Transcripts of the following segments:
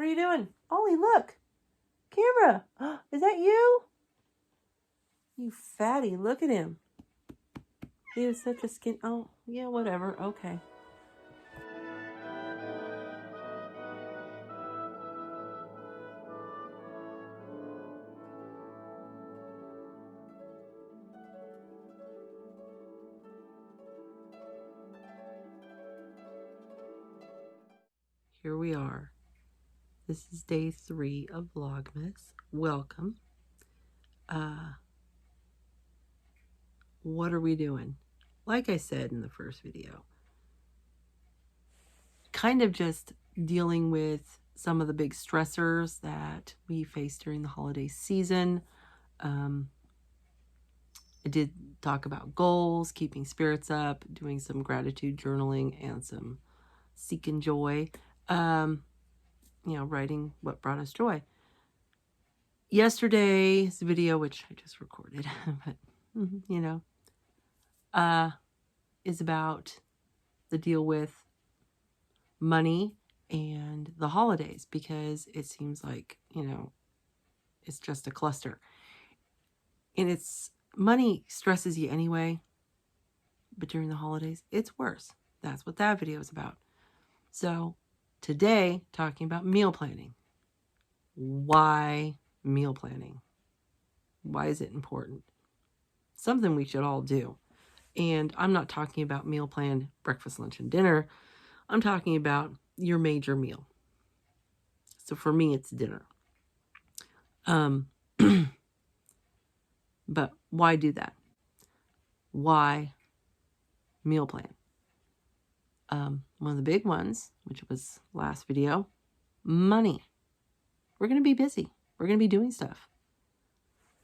What are you doing? Ollie, look. Camera. Is that you? You fatty. Look at him. He is such a skin. Oh, yeah, whatever. Okay. Here we are. This is day 3 of Vlogmas. Welcome. What are we doing? Like I said in the first video, kind of just dealing with some of the big stressors that we face during the holiday season. I did talk about goals, keeping spirits up, doing some gratitude journaling, and some seeking joy. Writing what brought us joy. Yesterday's video, which I just recorded, but is about the deal with money and the holidays, because it seems like, it's just a cluster. And money stresses you anyway, but during the holidays, it's worse. That's what that video is about. So today, talking about meal planning. Why meal planning? Why is it important? Something we should all do. And I'm not talking about meal plan, breakfast, lunch, and dinner. I'm talking about your major meal. So for me, it's dinner. But why do that? Why meal plan? One of the big ones, which was last video, money. We're going to be busy. We're going to be doing stuff.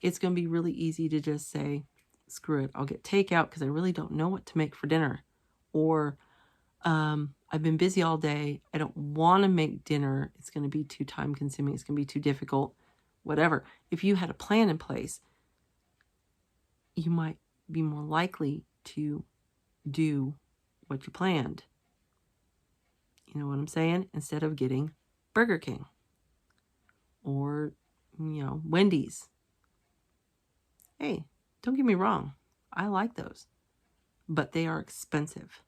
It's going to be really easy to just say, screw it, I'll get takeout because I really don't know what to make for dinner. Or I've been busy all day. I don't want to make dinner. It's going to be too time consuming. It's going to be too difficult. Whatever. If you had a plan in place, you might be more likely to do what you planned. You know what I'm saying? Instead of getting Burger King or, Wendy's. Hey, don't get me wrong. I like those, but they are expensive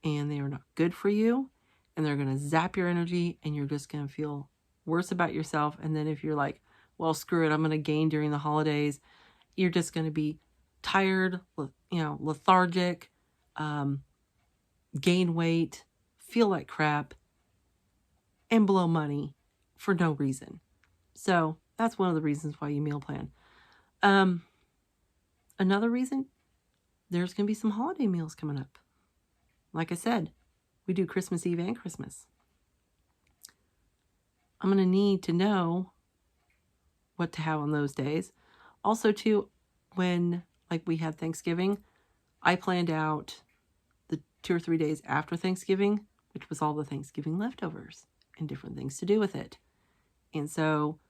and they are not good for you, and they're going to zap your energy, and you're just going to feel worse about yourself. And then if you're like, well, screw it, I'm going to gain during the holidays, you're just going to be tired, lethargic, gain weight, feel like crap, and blow money for no reason. So that's one of the reasons why you meal plan. Another reason, there's going to be some holiday meals coming up. Like I said, we do Christmas Eve and Christmas. I'm going to need to know what to have on those days. Also, too, when we had Thanksgiving, I planned out the 2 or 3 days after Thanksgiving, which was all the Thanksgiving leftovers and different things to do with it. And so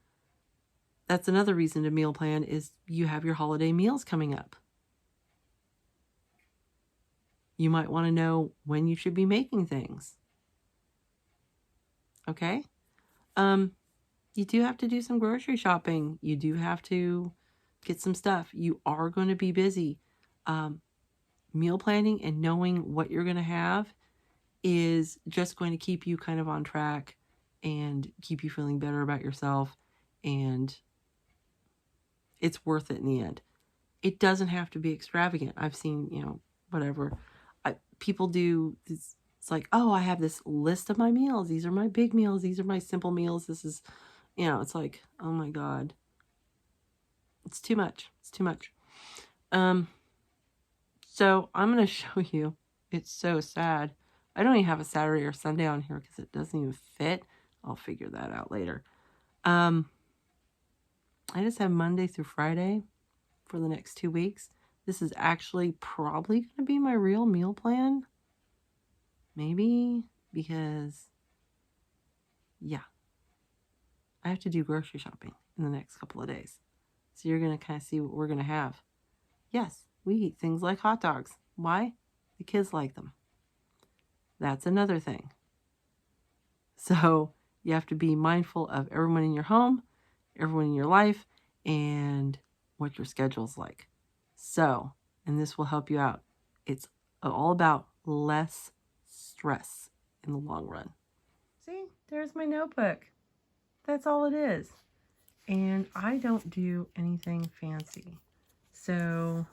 that's another reason to meal plan, is you have your holiday meals coming up. You might want to know when you should be making things. Okay? You do have to do some grocery shopping. You do have to get some stuff. You are going to be busy. Meal planning and knowing what you're going to have is just going to keep you kind of on track and keep you feeling better about yourself. And it's worth it in the end. It doesn't have to be extravagant. I've seen, whatever. People do this. It's like, oh, I have this list of my meals. These are my big meals. These are my simple meals. This is, it's like, oh my God. It's too much. It's too much. So I'm going to show you. It's so sad. I don't even have a Saturday or Sunday on here because it doesn't even fit. I'll figure that out later. I just have Monday through Friday for the next 2 weeks. This is actually probably going to be my real meal plan. Maybe because, I have to do grocery shopping in the next couple of days. So you're going to kind of see what we're going to have. Yes, we eat things like hot dogs. Why? The kids like them. That's another thing. So You have to be mindful of everyone in your home, everyone in your life, and what your schedule's like. So, and this will help you out. It's all about less stress in the long run. See, there's my notebook. That's all it is. And I don't do anything fancy. So,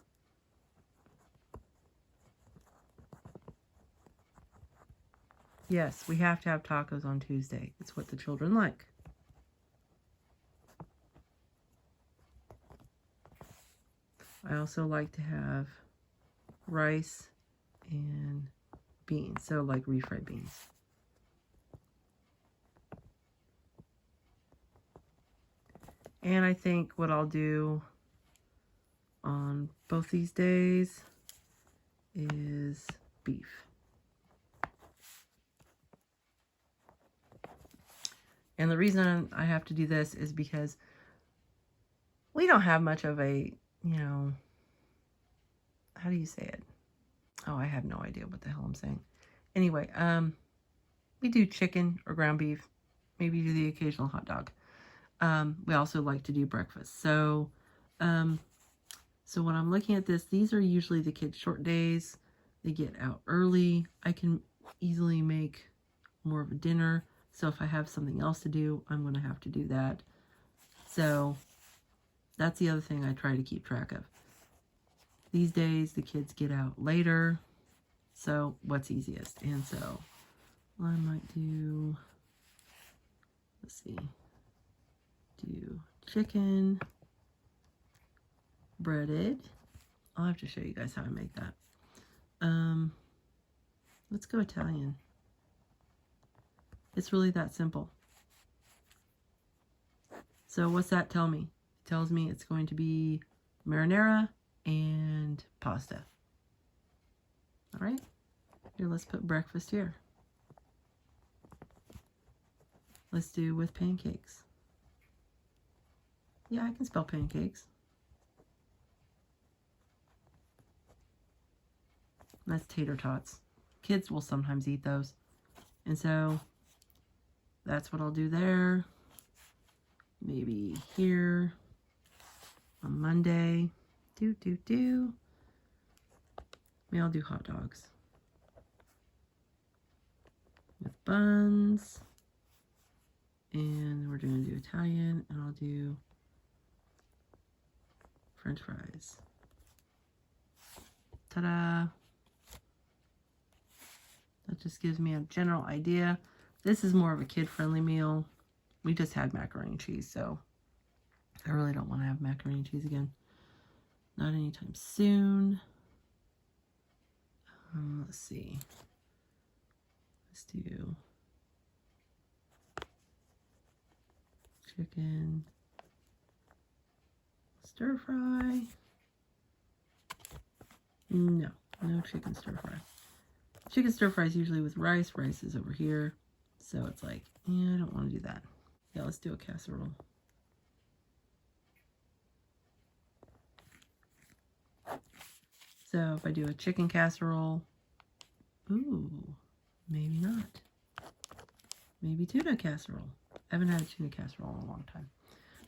yes, we have to have tacos on Tuesday. It's what the children like. I also like to have rice and beans, so like refried beans. And I think what I'll do on both these days is beef. And the reason I have to do this is because we don't have much of a, you know, how do you say it? Oh, I have no idea what the hell I'm saying. Anyway, we do chicken or ground beef, maybe do the occasional hot dog. We also like to do breakfast. So when I'm looking at this, these are usually the kids' short days. They get out early. I can easily make more of a dinner. So if I have something else to do, I'm going to have to do that. So that's the other thing I try to keep track of. These days, the kids get out later. So what's easiest? And so I might do, let's see, do chicken, breaded. I'll have to show you guys how I make that. Let's go Italian. It's really that simple. So what's that tell me? It tells me it's going to be marinara and pasta. All right, here, let's put breakfast here. Let's do with pancakes. Yeah, I can spell pancakes. That's tater tots. Kids will sometimes eat those. And so that's what I'll do there. Maybe here on Monday. Maybe I'll do hot dogs with buns. And we're going to do Italian, and I'll do French fries. Ta-da! That just gives me a general idea. This is more of a kid-friendly meal. We just had macaroni and cheese, so I really don't want to have macaroni and cheese again. Not anytime soon. Let's see. Let's do chicken stir fry. No chicken stir fry. Chicken stir fry is usually with rice. Rice is over here. So it's like, yeah, I don't want to do that. Yeah, let's do a casserole. So if I do a chicken casserole, ooh, maybe not. Maybe tuna casserole. I haven't had a tuna casserole in a long time.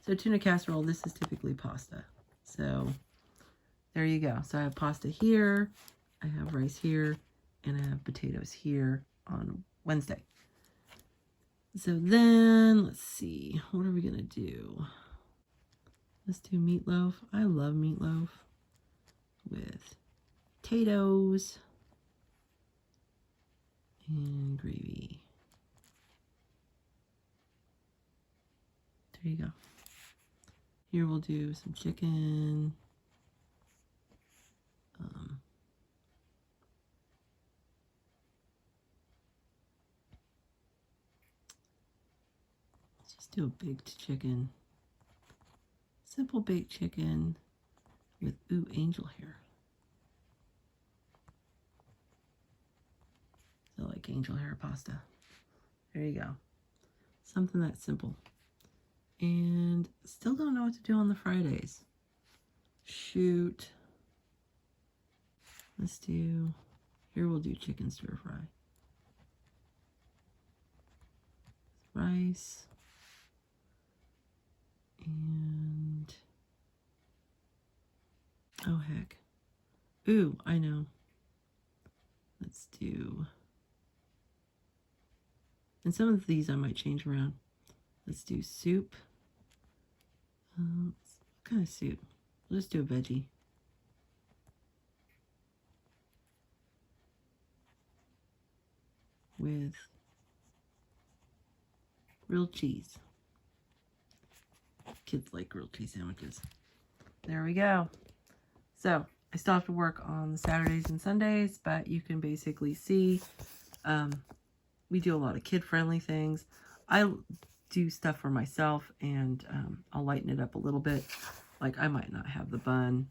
So tuna casserole, this is typically pasta. So there you go. So I have pasta here, I have rice here, and I have potatoes here on Wednesday. So then, let's see, what are we going to do? Let's do meatloaf. I love meatloaf with potatoes and gravy. There you go. Here we'll do some chicken. Let's just do a baked chicken. Simple baked chicken with, ooh, angel hair. So like angel hair pasta. There you go. Something that simple. And still don't know what to do on the Fridays. Shoot. Let's do, here we'll do chicken stir fry. rice. And, oh heck. Ooh, I know. Let's do, and some of these I might change around. Let's do soup. What kind of soup? Let's do a veggie. With grilled cheese. Kids like grilled cheese sandwiches. There we go. So I still have to work on the Saturdays and Sundays, but you can basically see we do a lot of kid-friendly things. I do stuff for myself, and I'll lighten it up a little bit. Like, I might not have the bun.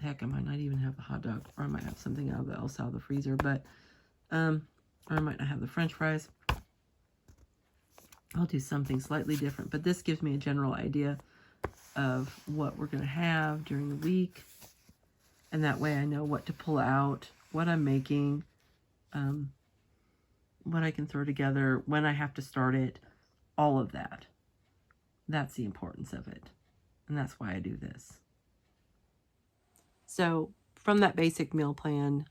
Heck, I might not even have the hot dog, or I might have something else out of the freezer, but or I might not have the French fries. I'll do something slightly different, but this gives me a general idea of what we're going to have during the week, and that way I know what to pull out, what I'm making, what I can throw together, when I have to start it, all of that. That's the importance of it, and that's why I do this. So from that basic meal plan,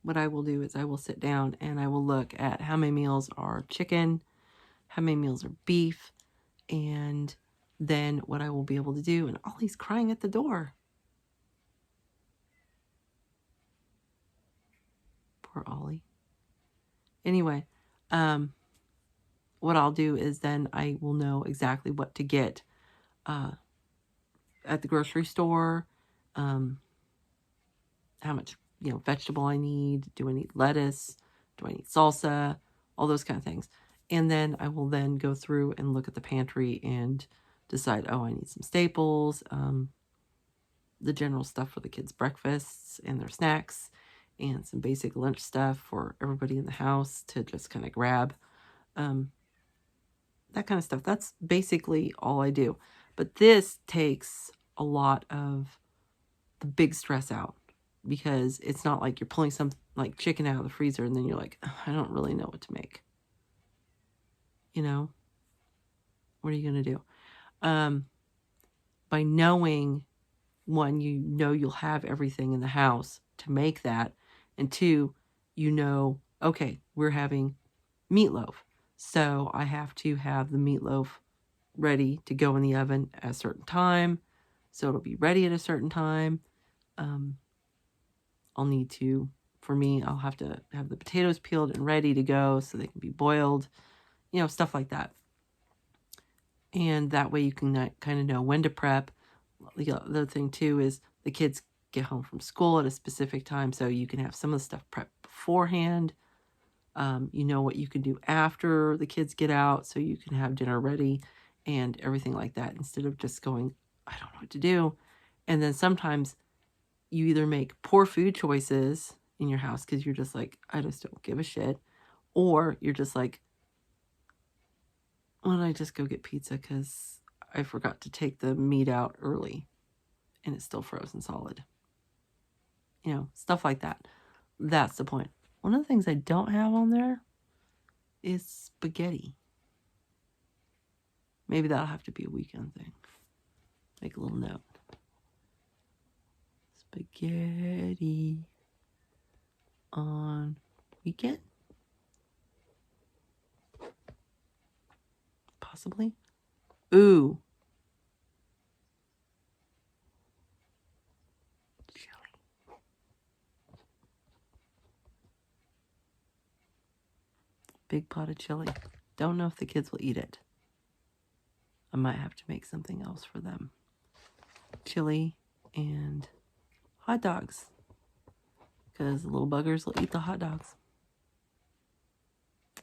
what I will do is I will sit down and I will look at how many meals are chicken, how many meals are beef, and then what I will be able to do. And Ollie's crying at the door. Poor Ollie. Anyway, what I'll do is then I will know exactly what to get at the grocery store, how much vegetable I need. Do I need lettuce? Do I need salsa? All those kind of things. And then I will then go through and look at the pantry and decide, oh, I need some staples, the general stuff for the kids' breakfasts and their snacks, and some basic lunch stuff for everybody in the house to just kind of grab. That kind of stuff. That's basically all I do. But this takes a lot of the big stress out, because it's not like you're pulling some like chicken out of the freezer and then you're like, I don't really know what to make. What are you going to do? By knowing, one, you'll have everything in the house to make that. And two, okay, we're having meatloaf. So I have to have the meatloaf ready to go in the oven at a certain time. So it'll be ready at a certain time. I'll need to, for me, I'll have to have the potatoes peeled and ready to go so they can be boiled, stuff like that. And that way you can kind of know when to prep. The other thing too is the kids get home from school at a specific time, so you can have some of the stuff prepped beforehand. You know what you can do after the kids get out, so you can have dinner ready and everything like that, instead of just going, I don't know what to do. And then sometimes you either make poor food choices in your house because you're just like, I just don't give a shit. Or you're just like, why don't I just go get pizza because I forgot to take the meat out early and it's still frozen solid. Stuff like that. That's the point. One of the things I don't have on there is spaghetti. Maybe that'll have to be a weekend thing. Make a little note. Spaghetti on weekend? Possibly. Ooh. Chili. Big pot of chili. Don't know if the kids will eat it. I might have to make something else for them. Chili and hot dogs. Because the little buggers will eat the hot dogs.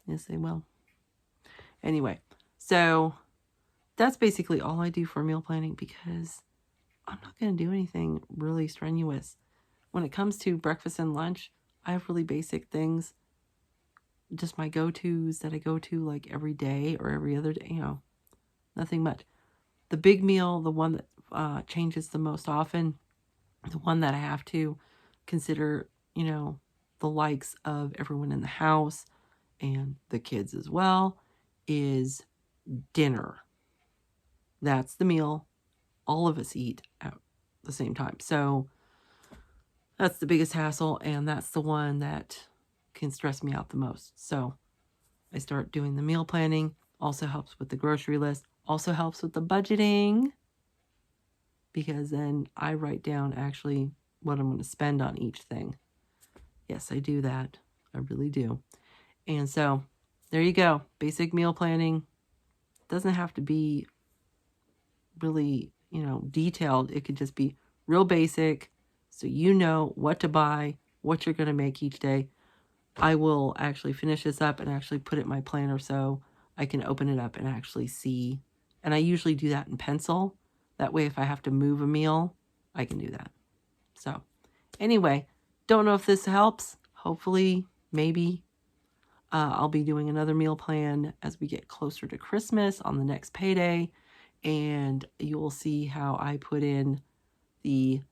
Yes, they will. Anyway, so that's basically all I do for meal planning, because I'm not going to do anything really strenuous. When it comes to breakfast and lunch, I have really basic things. Just my go-tos that I go to like every day or every other day, nothing much. The big meal, the one that changes the most often, the one that I have to consider, the likes of everyone in the house and the kids as well, is dinner. That's the meal all of us eat at the same time. So that's the biggest hassle, and that's the one that can stress me out the most. So I start doing the meal planning. Also helps with the grocery list. Also helps with the budgeting, because then I write down actually what I'm going to spend on each thing. Yes, I do that. I really do. And so there you go. Basic meal planning. Doesn't have to be really, detailed. It could just be real basic, so you know what to buy, what you're going to make each day. I will actually finish this up and actually put it in my planner so I can open it up and actually see. And I usually do that in pencil. That way, if I have to move a meal, I can do that. So anyway, don't know if this helps. Hopefully, maybe. I'll be doing another meal plan as we get closer to Christmas on the next payday. And you will see how I put in the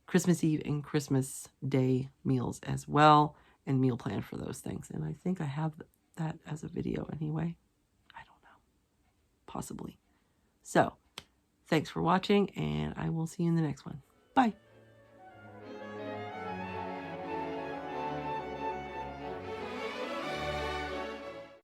Christmas Eve and Christmas Day meals as well, and meal plan for those things. And I think I have that as a video anyway. I don't know. Possibly. So, thanks for watching, and I will see you in the next one. Bye.